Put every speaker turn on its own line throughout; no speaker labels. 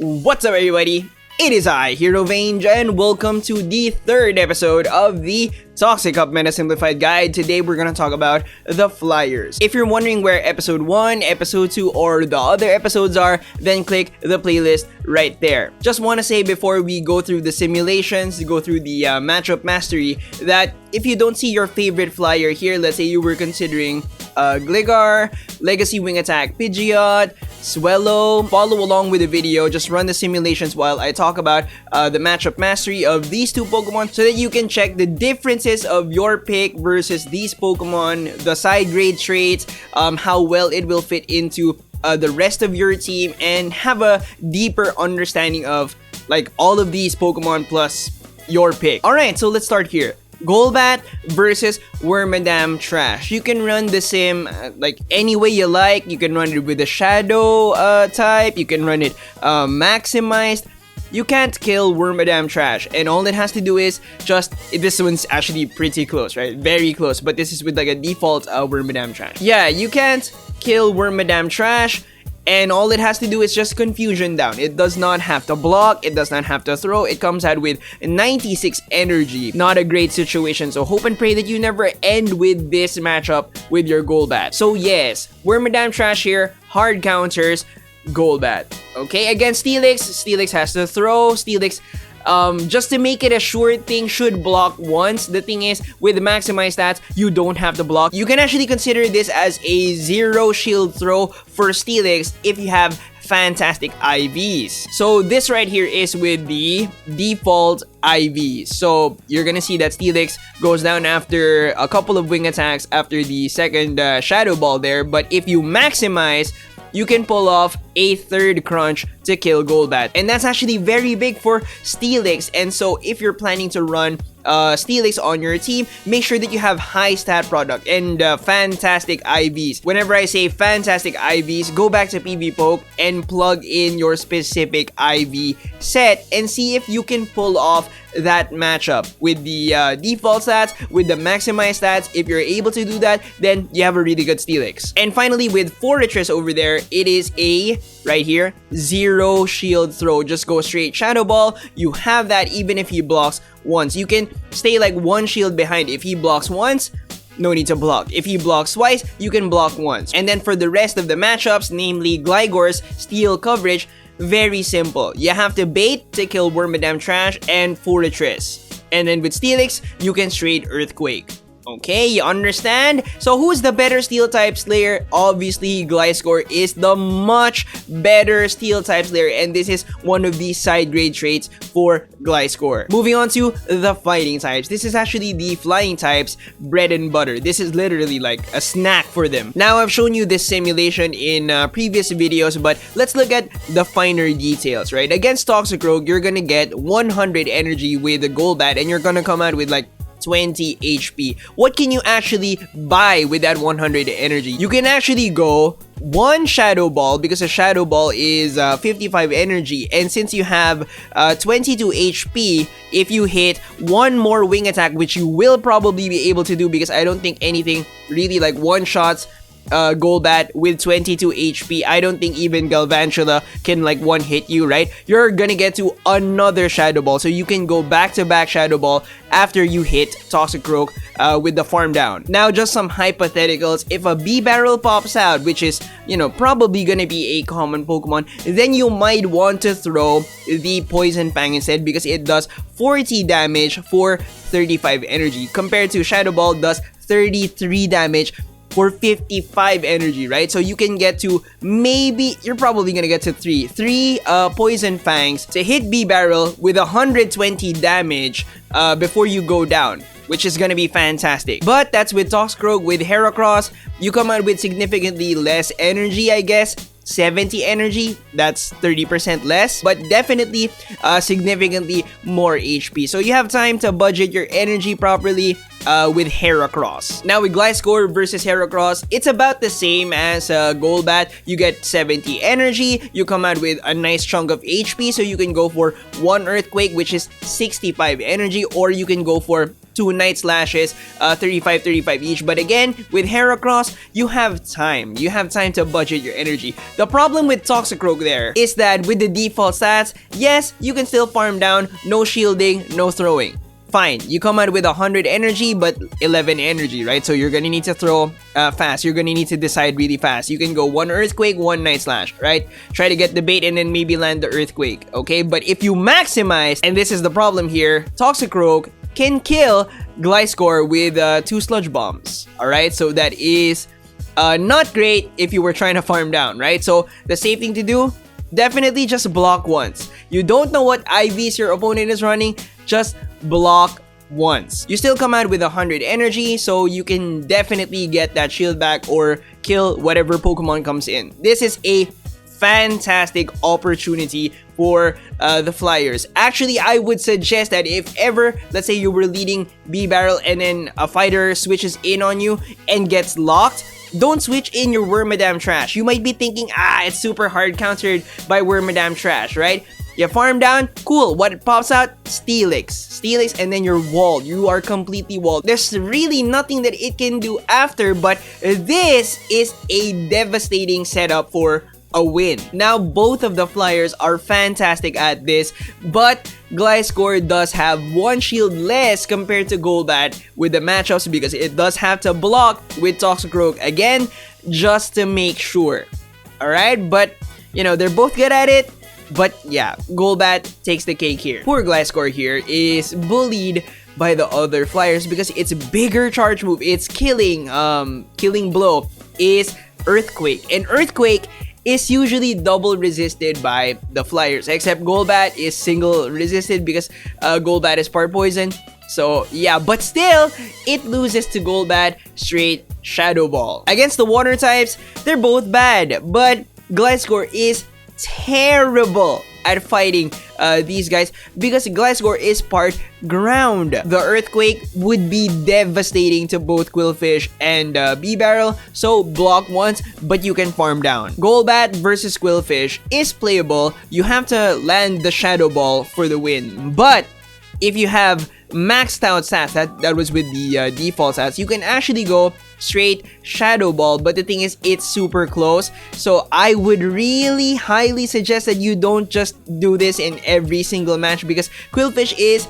What's up, everybody? It is I, Hero Vange, and welcome to the third episode of the Toxic Cup Meta Simplified Guide. Today, we're gonna talk about the flyers. If you're wondering where episode 1, episode 2, or the other episodes are, then click the playlist right there. Just want to say before we go through the simulations, go through the matchup mastery, that if you don't see your favorite flyer here, let's say you were considering Gligar, Legacy Wing Attack Pidgeot, Swellow, follow along with the video. Just run the simulations while I talk about the matchup mastery of these two Pokemon so that you can check the differences of your pick versus these Pokemon, the side grade traits, how well it will fit into the rest of your team, and have a deeper understanding of like all of these Pokemon plus your pick. Alright, so let's start here. Golbat versus Wormadam Trash. You can run the sim like any way you like. You can run it with the Shadow type. You can run it maximized. You can't kill Wormadam Trash, and all it has to do is just, this one's actually pretty close, right? Very close, but this is with like a default Wormadam Trash. Yeah, you can't kill Wormadam Trash, and all it has to do is just confusion down. It does not have to block, it does not have to throw. It comes out with 96 energy. Not a great situation, so hope and pray that you never end with this matchup with your Golbat. So yes, Wormadam Trash here, hard counters, Golbat. Okay, against Steelix, Steelix has to throw. Steelix, just to make it a sure thing, should block once. The thing is, with the maximized stats, you don't have to block. You can actually consider this as a 0 shield throw for Steelix if you have fantastic IVs. So this right here is with the default IVs. So you're gonna see that Steelix goes down after a couple of wing attacks after the second Shadow Ball there. But if you maximize, you can pull off a third crunch to kill Golbat. And that's actually very big for Steelix. And so if you're planning to run Steelix on your team, make sure that you have high stat product and fantastic IVs. Whenever I say fantastic IVs, go back to PvPoke and plug in your specific IV set and see if you can pull off that matchup with the default stats, with the maximized stats. If you're able to do that, then you have a really good Steelix. And finally, with Forretress over there, it is a, right here, 0 shield throw. Just go straight Shadow Ball. You have that even if he blocks once. You can stay like 1 shield behind. If he blocks once, no need to block. If he blocks twice, you can block once. And then for the rest of the matchups, namely Gligar's steel coverage, very simple. You have to bait to kill Wormadam Trash and Forretress. And then with Steelix, you can straight Earthquake. Okay, you understand? So who's the better steel type slayer? Obviously, Gliscor is the much better steel type slayer, and this is one of the side grade traits for Gliscor. Moving on to the fighting types. This is actually the flying types bread and butter. This is literally like a snack for them. Now, I've shown you this simulation in previous videos, but let's look at the finer details, right? Against Toxicroak, you're gonna get 100 energy with the Golbat, and you're gonna come out with like 20 HP. What can you actually buy with that 100 energy? You can actually go 1 Shadow Ball, because a Shadow Ball is 55 energy, and since you have 22 HP, if you hit 1 more wing attack, which you will probably be able to do, because I don't think anything really like one-shots Golbat with 22 HP. I don't think even Galvantula can like one hit you, right? You're gonna get to another Shadow Ball, so you can go back to back Shadow Ball after you hit Toxicroak with the farm down. Now, just some hypotheticals. If a B-Barrel pops out, which is, you know, probably gonna be a common Pokemon, then you might want to throw the Poison Fang instead, because it does 40 damage for 35 energy, compared to Shadow Ball does 33 damage for 55 energy, right? So you can get to, maybe, you're probably gonna get to 3 Poison Fangs to hit B-Barrel with 120 damage before you go down, which is gonna be fantastic. But that's with Toxicroak. With Heracross, you come out with significantly less energy, I guess. 70 energy, that's 30% less, but definitely significantly more HP. So you have time to budget your energy properly with Heracross. Now with Gliscor versus Heracross, it's about the same as Golbat. You get 70 energy, you come out with a nice chunk of HP, so you can go for 1 Earthquake, which is 65 energy, or you can go for 2 Night Slashes, 35 each. But again, with Heracross, you have time. You have time to budget your energy. The problem with Toxicroak there is that with the default stats, yes, you can still farm down, no shielding, no throwing. Fine, you come out with 100 energy but 11 energy, right? So you're gonna need to throw fast. You're gonna need to decide really fast. You can go 1 Earthquake, 1 Night Slash, right? Try to get the bait and then maybe land the Earthquake, okay? But if you maximize, and this is the problem here, Toxicroak can kill Gliscor with 2 Sludge Bombs, alright? So that is not great if you were trying to farm down, right? So the safe thing to do, definitely just block once. You don't know what IVs your opponent is running, just block once. You still come out with 100 energy, so you can definitely get that shield back or kill whatever Pokemon comes in. This is a fantastic opportunity for the Flyers. Actually, I would suggest that if ever, let's say you were leading B-Barrel and then a fighter switches in on you and gets locked, don't switch in your Wormadam Trash. You might be thinking, it's super hard countered by Wormadam Trash, right? You farm down, cool. What pops out? Steelix, and then you're walled. You are completely walled. There's really nothing that it can do after, but this is a devastating setup for a win. Now, both of the Flyers are fantastic at this, but Gliscor does have 1 shield less compared to Golbat with the matchups because it does have to block with Toxicroak again just to make sure. Alright, but you know, they're both good at it. But yeah, Golbat takes the cake here. Poor Gliscor here is bullied by the other Flyers because its bigger charge move, its killing blow is Earthquake. And Earthquake is usually double resisted by the Flyers, except Golbat is single resisted because Golbat is part poison. So yeah, but still, it loses to Golbat straight Shadow Ball. Against the water types, they're both bad, but Gliscor is terrible at fighting these guys because Gliscor is part ground. The Earthquake would be devastating to both Qwilfish and B-Barrel, so block once, but you can farm down. Golbat versus Qwilfish is playable. You have to land the Shadow Ball for the win, but if you have maxed out stats, that was with the default stats, you can actually go straight Shadow Ball, but the thing is, it's super close. So I would really highly suggest that you don't just do this in every single match because Qwilfish is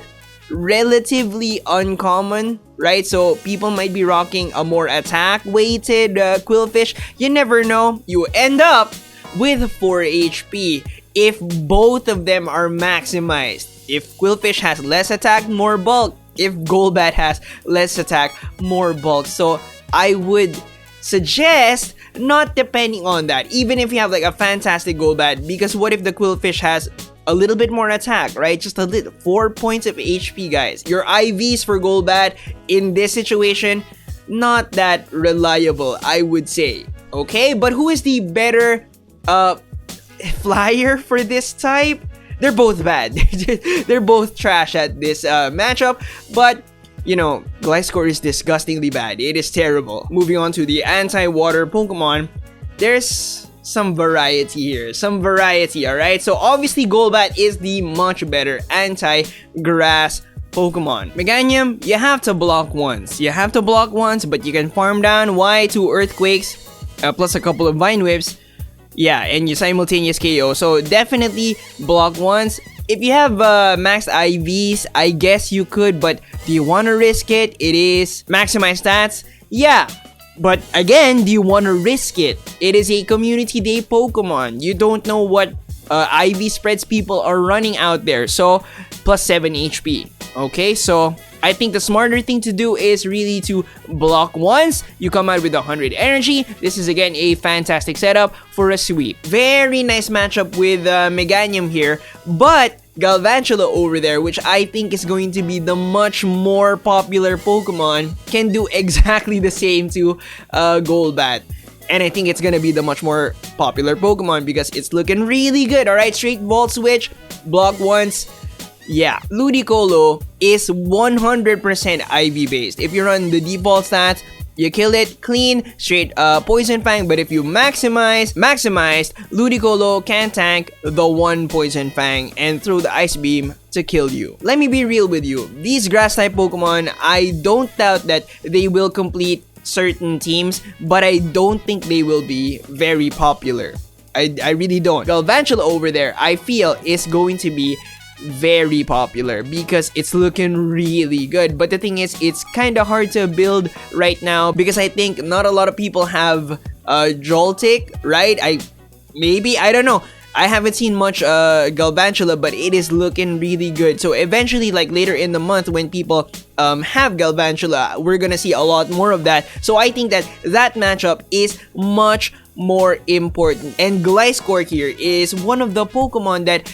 relatively uncommon, right? So people might be rocking a more attack weighted Qwilfish. You never know, you end up with 4 HP if both of them are maximized. If Qwilfish has less attack, more bulk. If Golbat has less attack, more bulk. So I would suggest not depending on that, even if you have like a fantastic Golbat, because what if the Qwilfish has a little bit more attack, right? Just a little, 4 points of HP, guys. Your IVs for Golbat in this situation, not that reliable, I would say. Okay, but who is the better Flyer for this type? They're both bad. They're both trash at this matchup, but you know, Gliscor is disgustingly bad. It is terrible. Moving on to the anti-water Pokemon, there's some variety here. Some variety, alright? So obviously Golbat is the much better anti-grass Pokemon. Meganium, you have to block once. You have to block once, but you can farm down. Why? 2 Earthquakes, plus a couple of Vine Whips. Yeah, and you simultaneous KO. So definitely block once. If you have maxed IVs, I guess you could, but do you want to risk it? It is maximize stats. Yeah, but again, do you want to risk it? It is a community day Pokemon. You don't know what IV spreads people are running out there. So plus 7 HP. Okay, so I think the smarter thing to do is really to block once. You come out with 100 energy. This is again a fantastic setup for a sweep. Very nice matchup with Meganium here, but Galvantula over there, which I think is going to be the much more popular Pokemon, can do exactly the same to Golbat. And I think it's gonna be the much more popular Pokemon because it's looking really good. Alright, straight Volt Switch, block once. Yeah, Ludicolo is 100% IV based. If you run the default stats, you kill it clean, straight Poison Fang. But if you maximized, Ludicolo can tank the one Poison Fang and throw the Ice Beam to kill you. Let me be real with you. These grass type Pokemon, I don't doubt that they will complete certain teams, but I don't think they will be very popular. I really don't. Galvantula over there, I feel, is going to be very popular because it's looking really good. But the thing is, it's kind of hard to build right now because I think not a lot of people have Joltik, right? I don't know. I haven't seen much Galvantula, but it is looking really good. So eventually, like later in the month, when people have Galvantula, we're gonna see a lot more of that. So I think that matchup is much more important. And Gliscor here is one of the Pokemon that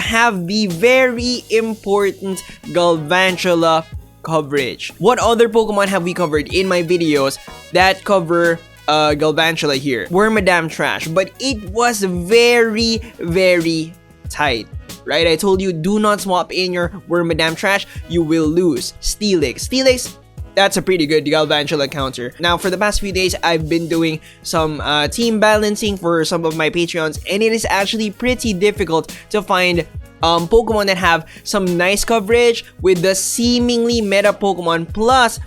have the very important Galvantula coverage. What other Pokemon have we covered in my videos that cover Galvantula here? Wormadam Trash, but it was very, very tight, right? I told you, do not swap in your Wormadam Trash, you will lose. Steelix, that's a pretty good Galvantula counter. Now, for the past few days, I've been doing some team balancing for some of my Patreons, and it is actually pretty difficult to find Pokemon that have some nice coverage with the seemingly meta Pokemon plus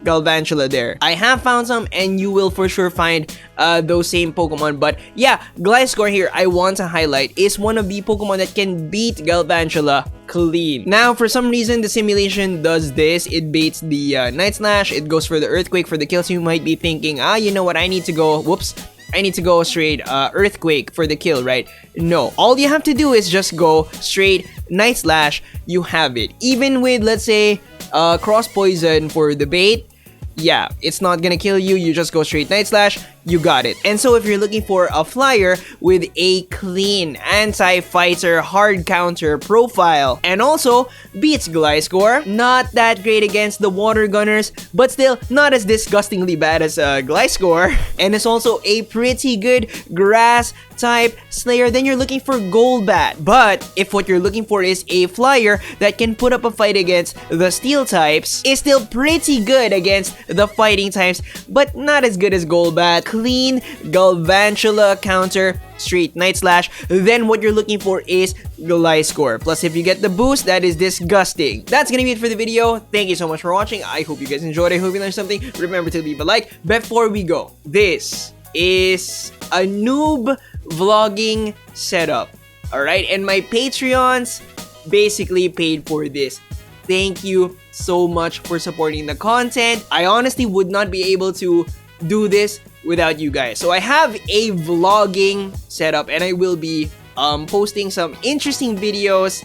Galvantula there. I have found some, and you will for sure find those same Pokemon. But yeah, Gliscor here, I want to highlight, is one of the Pokemon that can beat Galvantula clean. Now, for some reason, the simulation does this. It baits the Night Slash. It goes for the Earthquake for the kills. You might be thinking, you know what, I need to go straight Earthquake for the kill, right? No, all you have to do is just go straight Night Slash. You have it. Even with, let's say, Cross Poison for the bait, yeah, it's not gonna kill you. You just go straight Night Slash, you got it. And so if you're looking for a flyer with a clean anti-fighter hard counter profile and also beats Gliscor, not that great against the water gunners, but still not as disgustingly bad as Gliscor, and it's also a pretty good grass type slayer, then you're looking for Golbat. But if what you're looking for is a flyer that can put up a fight against the steel types, is still pretty good against the fighting types, but not as good as Golbat. Clean Galvantula counter, straight Night Slash, then what you're looking for is Gliscor. Plus, if you get the boost, that is disgusting. That's gonna be it for the video. Thank you so much for watching. I hope you guys enjoyed. I hope you learned something. Remember to leave a like. Before we go, this is a noob vlogging setup, all right? And my Patreons basically paid for this. Thank you so much for supporting the content. I honestly would not be able to do this without you guys. So I have a vlogging setup, and I will be posting some interesting videos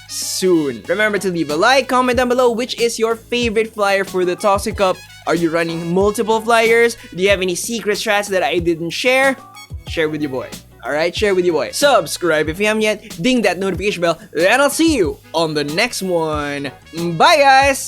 soon. Remember to leave a like, comment down below which is your favorite flyer for the Toxic Cup. Are you running multiple flyers? Do you have any secret strats that I didn't share? Share with your boy. Alright, share with your boy. Subscribe if you haven't yet. Ding that notification bell. And I'll see you on the next one. Bye, guys!